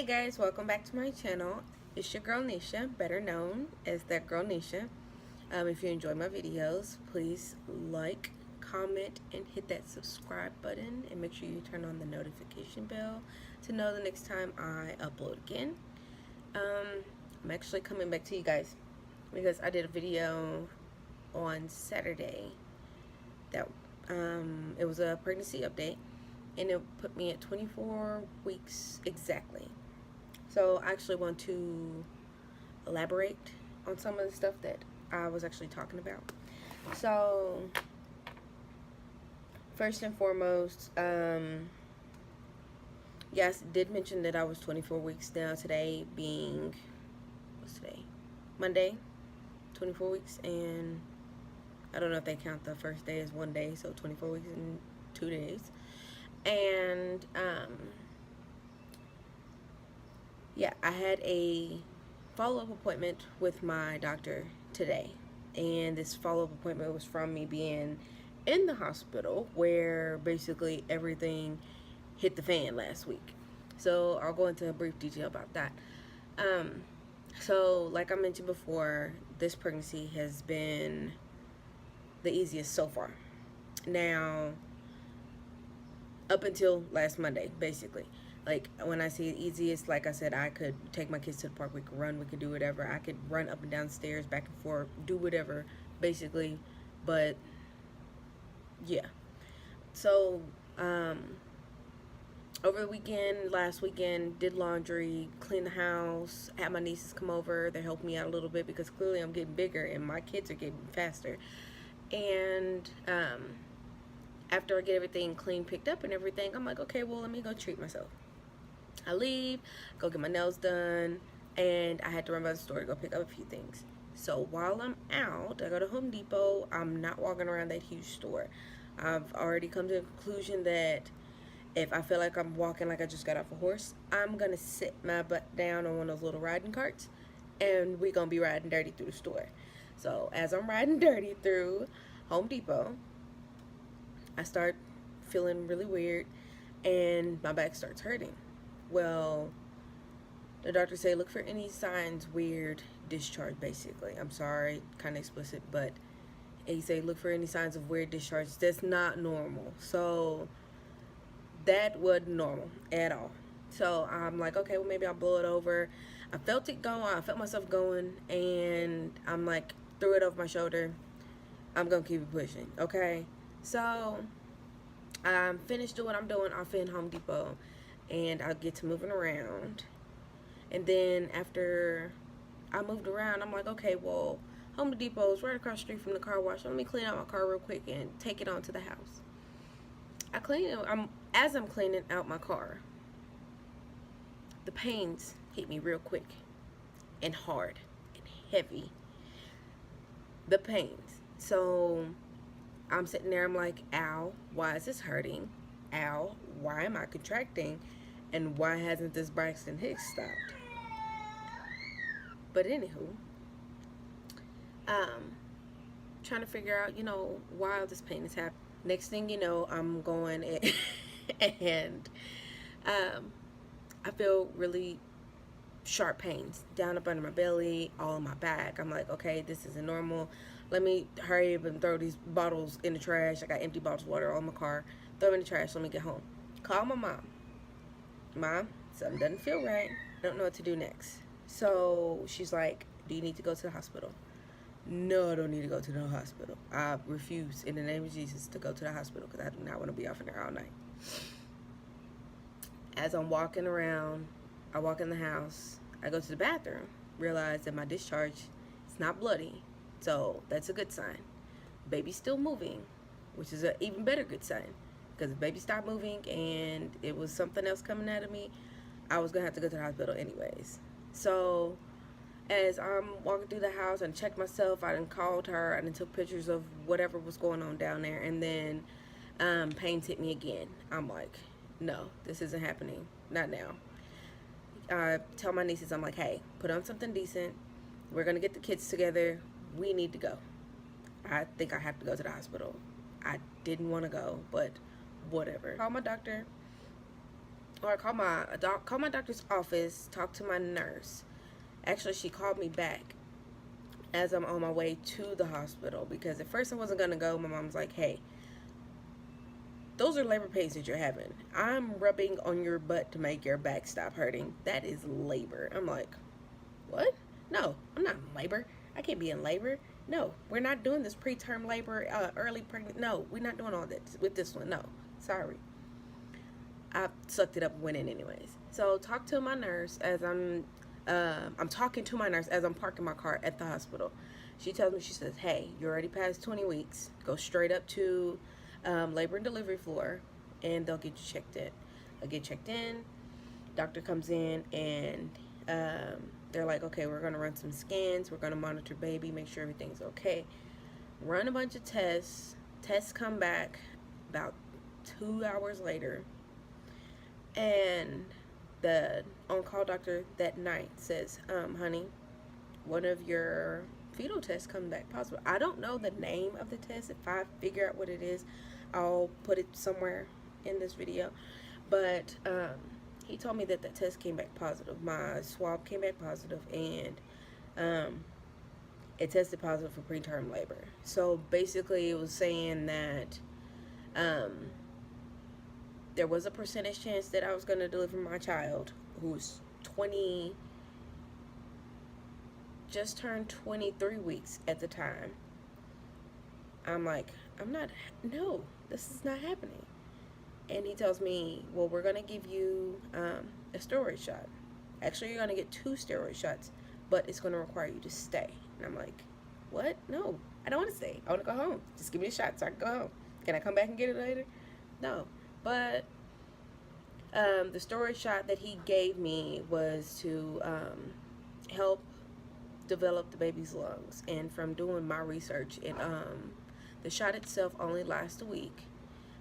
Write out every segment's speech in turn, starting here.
Guys, welcome back to my channel. It's your girl Nisha, better known as ThatGirlNisha. If you enjoy my videos, please like, comment, and hit that subscribe button, and make sure you turn on the notification bell to know the next time I upload again. I'm actually coming back to you guys because I did a video on Saturday that it was a pregnancy update, and it put me at 24 weeks exactly. So I actually want to elaborate on some of the stuff that I was actually talking about. So first and foremost, yes, did mention that I was 24 weeks now. Today being, what's today? Monday, 24 weeks, and I don't know if they count the first day as one day, so 24 weeks and 2 days. And yeah, I had a follow-up appointment with my doctor today, and this follow-up appointment was from me being in the hospital where basically everything hit the fan last week. So I'll go into a brief detail about that. So like I mentioned before, this pregnancy has been the easiest so far. Now, up until last Monday, basically. Like, when I say easiest, like I said, I could take my kids to the park, we could run, we could do whatever. I could run up and down stairs, back and forth, do whatever, basically. But, yeah. So, over the weekend, last weekend, did laundry, cleaned the house, had my nieces come over. They helped me out a little bit because clearly I'm getting bigger and my kids are getting faster. And, after I get everything clean, picked up and everything, I'm like, okay, well, let me go treat myself. I leave, go get my nails done, and I had to run by the store to go pick up a few things. So while I'm out, I go to Home Depot. I'm not walking around that huge store. I've already come to the conclusion that if I feel like I'm walking like I just got off a horse, I'm going to sit my butt down on one of those little riding carts, and we're going to be riding dirty through the store. So as I'm riding dirty through Home Depot, I start feeling really weird, and my back starts hurting. Well, the doctor said, look for any signs, weird discharge, basically. I'm sorry, kind of explicit, but he said, look for any signs of weird discharge. That's not normal. So that wasn't normal at all. So I'm like, okay, well, maybe I'll blow it over. I felt it going. I felt myself going, and I'm like, threw it over my shoulder. I'm going to keep it pushing, okay? So I'm finished doing what I'm doing off in Home Depot, and I'll get to moving around. And then after I moved around, I'm like, okay, well, Home Depot is right across the street from the car wash. Let me clean out my car real quick and take it on to the house. I clean it. As I'm cleaning out my car, the pains hit me real quick and hard and heavy. The pains. So I'm sitting there, I'm like, ow, why is this hurting? Ow, why am I contracting? And why hasn't this Braxton Hicks stopped? But anywho, trying to figure out, why this pain is happening. Next thing you know, I'm going and I feel really sharp pains down up under my belly, all in my back. I'm like, okay, this isn't normal. Let me hurry up and throw these bottles in the trash. I got empty bottles of water on my car. Throw them in the trash. Let me get home. Call my mom. Mom, something doesn't feel right. I don't know what to do next. So she's like, do you need to go to the hospital? No, I don't need to go to the hospital. I refuse in the name of Jesus to go to the hospital because I do not want to be off in there all night. As I'm walking around, I walk in the house. I go to the bathroom. Realize that my discharge is not bloody. So that's a good sign. Baby's still moving, which is an even better good sign. Because if baby stopped moving and it was something else coming out of me, I was going to have to go to the hospital anyways. So as I'm walking through the house and checked myself, I done called her, I done took pictures of whatever was going on down there, and then pains hit me again. I'm like, no, this isn't happening. Not now. I tell my nieces, I'm like, hey, put on something decent. We're going to get the kids together. We need to go. I think I have to go to the hospital. I didn't want to go, but whatever. Call my doctor. or I called my doctor's office, talked to my nurse. Actually, she called me back as I'm on my way to the hospital, because at first I wasn't gonna go. My mom's like, "Hey, those are labor pains that you're having. I'm rubbing on your butt to make your back stop hurting. That is labor." I'm like, "What? No, I'm not in labor. I can't be in labor. No, we're not doing this preterm labor, early pregnant. No, we're not doing all that with this one. No, sorry." I sucked it up and went in anyways. So talk to my nurse as I'm talking to my nurse as I'm parking my car at the hospital. She tells me, she says, "Hey, you're already past 20 weeks. Go straight up to labor and delivery floor, and they'll get you checked in." I get checked in. Doctor comes in, and they're like, "Okay, we're gonna run some scans. We're gonna monitor baby, make sure everything's okay." Run a bunch of tests. Tests come back about 2 hours later, and the on-call doctor that night says, "Honey, one of your fetal tests come back positive." I don't know the name of the test. If I figure out what it is, I'll put it somewhere in this video. But he told me that the test came back positive. My swab came back positive, and it tested positive for preterm labor. So basically, it was saying that there was a percentage chance that I was going to deliver my child, who's 20, just turned 23 weeks at the time. I'm like, no, this is not happening. And he tells me, "Well, we're going to give you a steroid shot. Actually, you're going to get 2 steroid shots, but it's going to require you to stay." And I'm like, "What? No, I don't want to stay. I want to go home. Just give me a shot so I can go home. Can I come back and get it later?" No. But the steroid shot that he gave me was to help develop the baby's lungs. And from doing my research, the shot itself only lasts a week,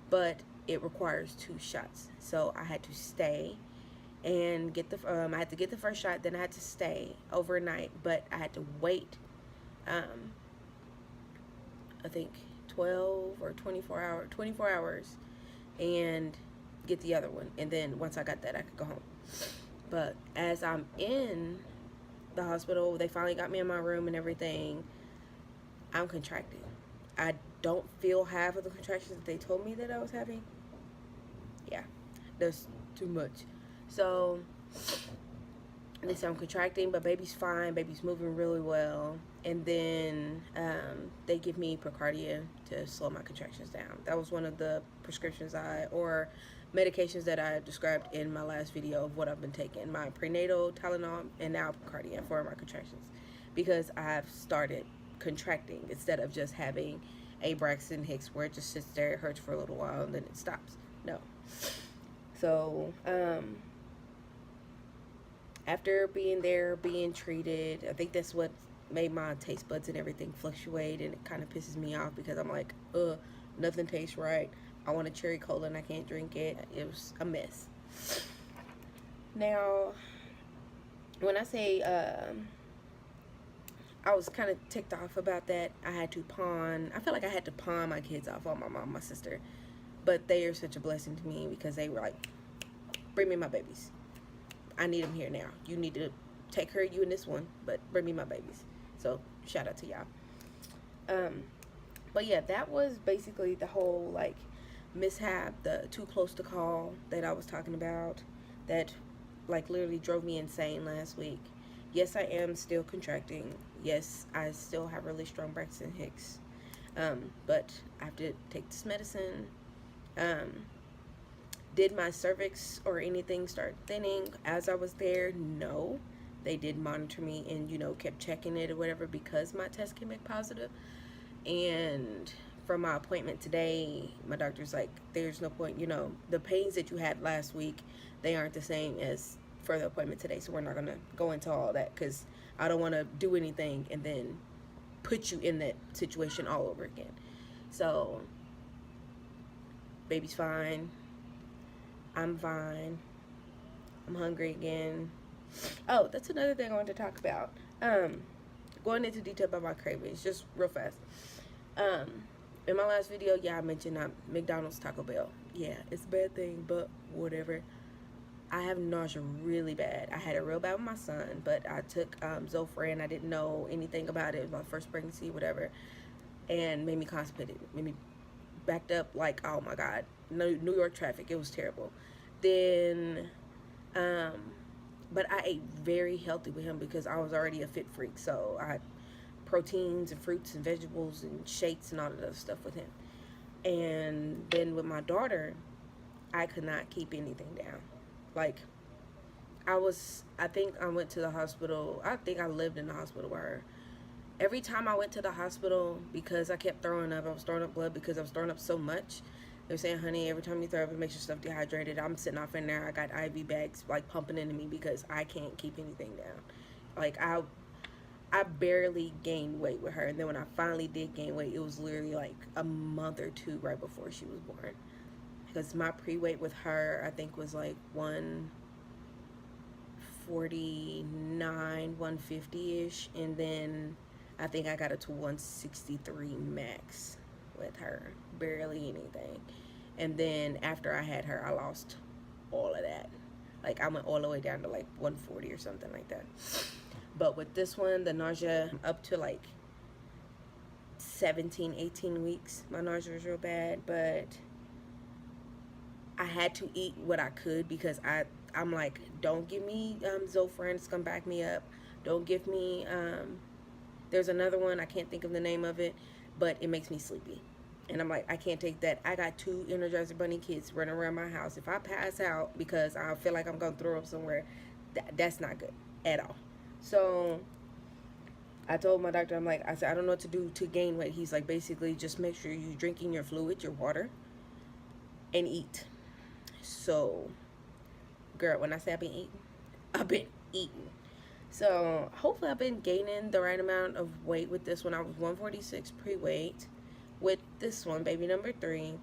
but it requires 2 shots. So I had to stay and get I had to get the first shot, then I had to stay overnight, but I had to wait I think 12 or 24 hours, and get the other one. And then once I got that, I could go home. But as I'm in the hospital, they finally got me in my room and everything, I'm contracting. I don't feel half of the contractions that they told me that I was having. Yeah, that's too much. So they say I'm contracting, but baby's fine. Baby's moving really well. And then they give me Precardia to slow my contractions down. That was one of the prescriptions or medications that I described in my last video of what I've been taking. My prenatal Tylenol and now Precardia for my contractions, because I've started contracting instead of just having a Braxton Hicks where it just sits there, it hurts for a little while, and then it stops. No. So after being there, being treated, I think that's what made my taste buds and everything fluctuate, and it kind of pisses me off because I'm like, nothing tastes right. I want a cherry cola and I can't drink it. It was a mess. Now, when I say I was kind of ticked off about that, I felt like I had to pawn my kids off on my mom, my sister. But they are such a blessing to me because they were like, "Bring me my babies. I need them here now. You need to take care of you in this one, but bring me my babies." So shout out to y'all. But yeah, that was basically the whole like mishap, the too close to call that I was talking about, that like literally drove me insane last week. Yes, I am still contracting. Yes, I still have really strong Braxton Hicks. But I have to take this medicine. Did my cervix or anything start thinning as I was there? No. They did monitor me and, kept checking it or whatever, because my test came back positive. And from my appointment today, my doctor's like, "There's no point, the pains that you had last week, they aren't the same as for the appointment today. So we're not going to go into all that, because I don't want to do anything and then put you in that situation all over again." So baby's fine. I'm fine. I'm hungry again. Oh, that's another thing I wanted to talk about. Going into detail about my cravings, just real fast. In my last video, I mentioned McDonald's, Taco Bell. Yeah, it's a bad thing, but whatever. I have nausea really bad. I had it real bad with my son, but I took Zofran. I didn't know anything about it. It was my first pregnancy, whatever, and made me constipated. Made me backed up like, oh my God, New York traffic. It was terrible. Then, but I ate very healthy with him because I was already a fit freak. So I had proteins and fruits and vegetables and shakes and all of that stuff with him. And then with my daughter, I could not keep anything down. Like, I think I went to the hospital. I think I lived in the hospital with her. Every time I went to the hospital, because I kept throwing up, I was throwing up blood because I was throwing up so much. They were saying, honey, every time you throw up, it makes your stuff dehydrated. I'm sitting off in there. I got IV bags, like, pumping into me because I can't keep anything down. Like, I barely gained weight with her. And then when I finally did gain weight, it was literally, like, a month or two right before she was born. Because my pre-weight with her, I think, was, like, 149, 150-ish. And then I think I got it to 163 max with her, barely anything. And then after I had her, I lost all of that. Like, I went all the way down to like 140 or something like that. But with this one, the nausea up to like 17, 18 weeks, my nausea was real bad. But I had to eat what I could because I'm like, don't give me Zofran, it's gonna back me up. Don't give me there's another one, I can't think of the name of it, but it makes me sleepy. And I'm like, I can't take that. I got 2 Energizer Bunny kids running around my house. If I pass out because I feel like I'm going to throw up somewhere, that's not good at all. So I told my doctor, I said, I don't know what to do to gain weight. He's like, basically, just make sure you're drinking your fluid, your water, and eat. So, girl, when I say I've been eating. So, hopefully I've been gaining the right amount of weight with this one. I was 146 pre-weight with this one, baby number 3.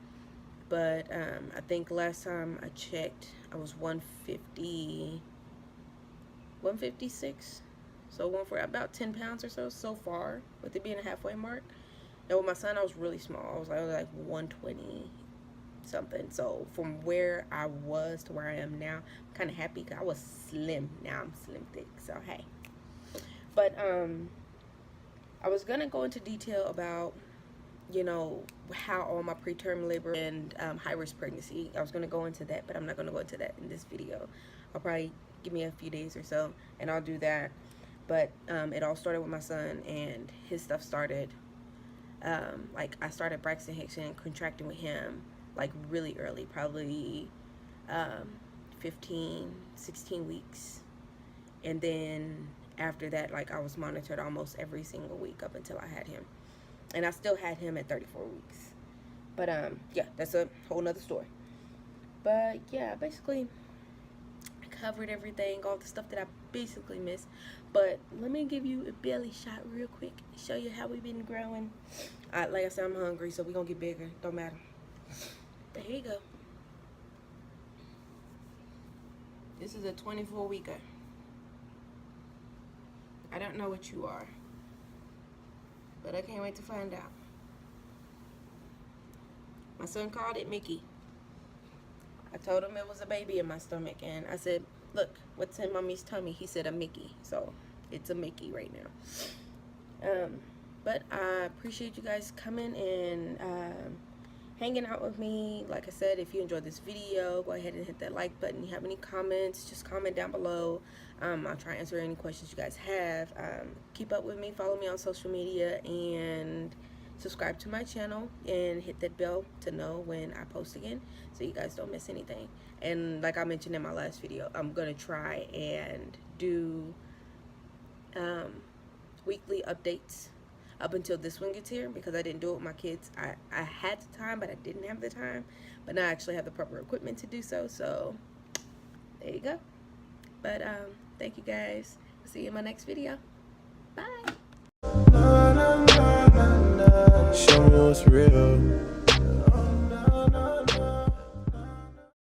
But I think last time I checked, I was 156. So about 10 pounds or so far, with it being a halfway mark. And with my son, I was really small. I was like 120 something. So from where I was to where I am now, I'm kind of happy because I was slim. Now I'm slim thick. So hey. But I was gonna go into detail about, you know, how all my preterm labor and high-risk pregnancy. I was gonna go into that, but I'm not gonna go into that in this video. I'll probably give me a few days or so, and I'll do that. But it all started with my son, and his stuff started. Like, I started Braxton Hicks and contracting with him like really early, probably 15, 16 weeks. And then after that, like, I was monitored almost every single week up until I had him. And I still had him at 34 weeks. But yeah, that's a whole nother story. But yeah, basically I covered everything, all the stuff that I basically missed. But let me give you a belly shot real quick, show you how we've been growing. Like I said, I'm hungry, so we're gonna get bigger, don't matter. But here you go. This is a 24-weeker. I don't know what you are, but I can't wait to find out. My son called it Mickey. I told him it was a baby in my stomach, and I said, look, what's in mommy's tummy? He said a Mickey, so it's a Mickey right now. But I appreciate you guys coming and hanging out with me. Like I said, if you enjoyed this video, go ahead and hit that like button. If you have any comments, just comment down below. I'll try to answer any questions you guys have. Keep up with me, follow me on social media, and subscribe to my channel, and hit that bell to know when I post again, so you guys don't miss anything. And like I mentioned in my last video, I'm gonna try and do weekly updates up until this one gets here, because I didn't do it with my kids. I had the time, but I didn't have the time. But now I actually have the proper equipment to do so. So there you go. But thank you guys. See you in my next video. Bye. Show me what's real.